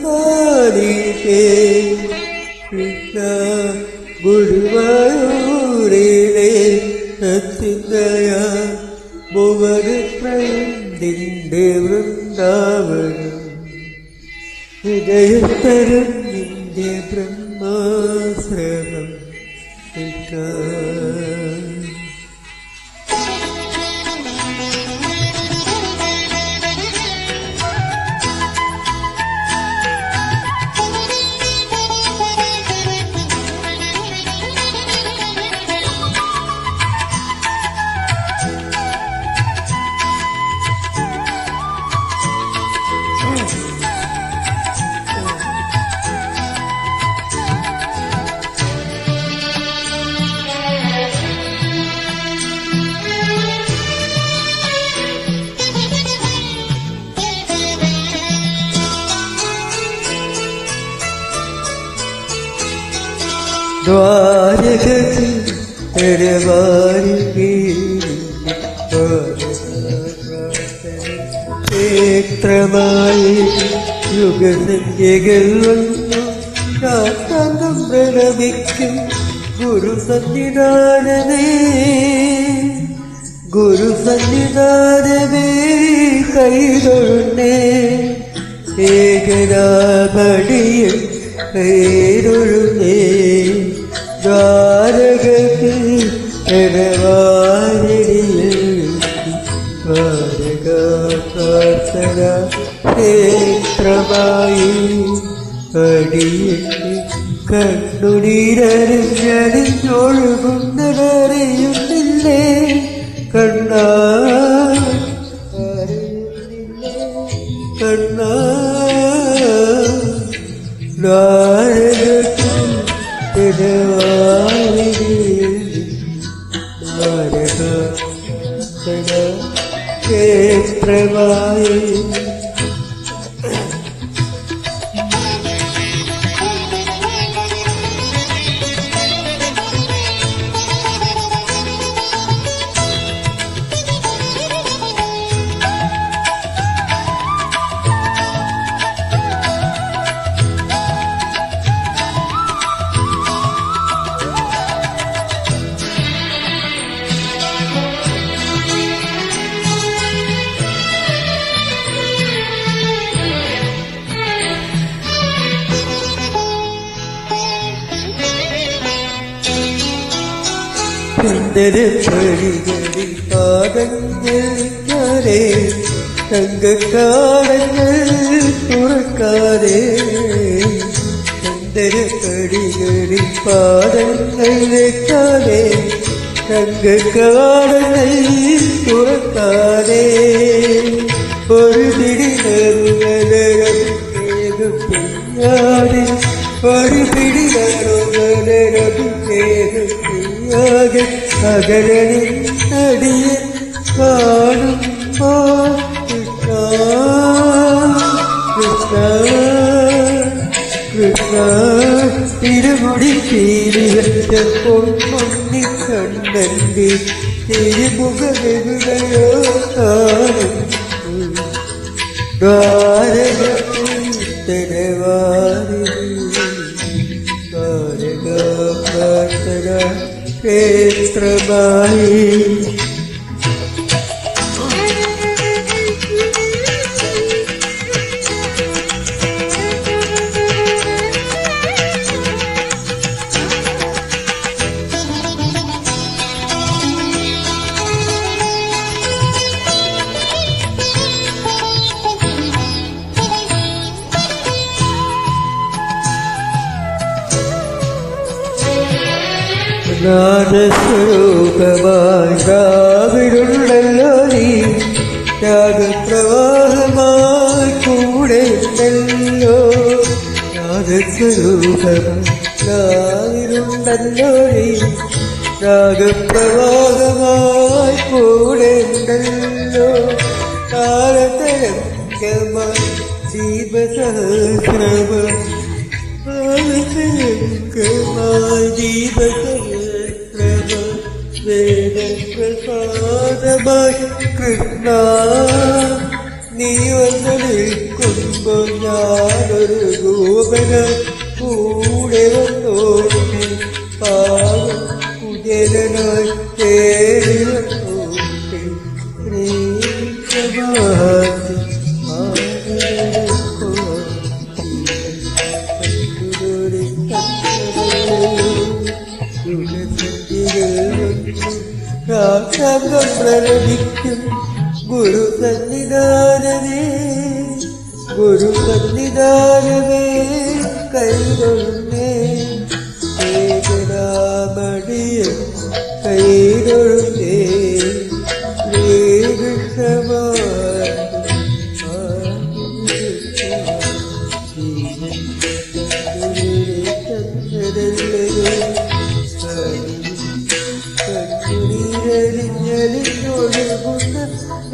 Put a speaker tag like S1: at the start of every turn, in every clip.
S1: സുഹൃതകൃപാലിതേ കൃഷ്ണ ഗുരുവായൂരിലെ സത്യദയ ഭുവനത്രയത്തിൻ്റെ വൃന്ദാവനം ഹൃദയത്തരം നിന്റെ ബ്രഹ്മാശ്രമം കൃഷ്ണ. ദ്വാരകത്തിൽ ക്ഷേത്രമായി യുഗസന്ധ്യകൾ വന്നു ശാസ്താംഗം പ്രണമിക്കും ഗുരുസന്നിധാനമേ ഗുരുസന്നിധാനമേ കൈതൊഴുന്നേ ഏകനാഭടിയിൽ കൈതൊഴുന്നേ ദ്വാരകത്തിൽ ദ്വാരകാപ്രാർത്ഥന ക്ഷേത്രമായി അടിയിട്ട് കണ്ണുനീരറിഞ്ഞൊഴുകുന്നതറിയുന്നില്ലേ കണ്ണാ കണ്ണാ ക്ഷേത്രമായി സുന്ദരപ്പടികളിൽ പാദങ്ങളിക്കാതെ തങ്കക്കാടങ്ങൾ തുറക്കാതെ സുന്ദരപ്പടികളിൽ പാദങ്ങൾ വെക്കാതെ തങ്കക്കാടങ്ങൾ തുറക്കാതെ ഒരു പിടി നറുകലരേതുപ്പിയാതെ ഒരു പിടി നറുകലരേതുപ്പിയാതെ അകലനിൽ നടിയൻ കാണുമ്പോൾ കൃഷ്ണ കൃഷ്ണ കൃഷ്ണ തിരുമുടി തീരിവച്ച പൊന്മുന്നി കണ്ണന്റെ തിരുമുഖമെവിടെയോ കാണും ദ്വാരകത്തിൽ ദ്വാരകാപ്രാർത്ഥന ക്ഷേത്രമായി നാദസ്വരൂപമായി രാവിലുള്ളല്ലോ നീ രാഗപ്രവാഹമായി കൂടെ ഉണ്ടല്ലോ നാദസ്വരൂപമായി രാവിലുണ്ടല്ലോ നീ രാഗപ്രവാഹമായി കൂടെ ഉണ്ടല്ലോ താരതരംഗമായി ദീപസഹസ്രമായി വേദപ്രസാദമായി കൃഷ്ണ നീ വന്നു നിൽക്കുമ്പോൾ ഞാനൊരു ഗോപന കൂടെ വന്നോട്ടെ പാവം കുജലനായി തേടി വന്നോട്ടെ പ്രേമമാറ്റി രാഗം പ്രലപിക്കും ഗുരു സന്നിധാനമേ കൈതൊഴുന്നേ ഏകനാമടിയ കൈതൊഴുന്നേ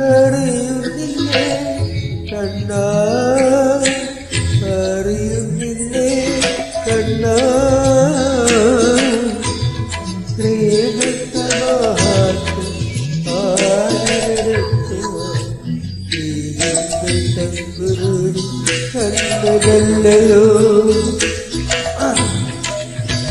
S1: അറിയുന്നില്ലേ കണ്ണാ അറിയുന്നില്ലേ കണ്ണാ കണ്ണല്ലോ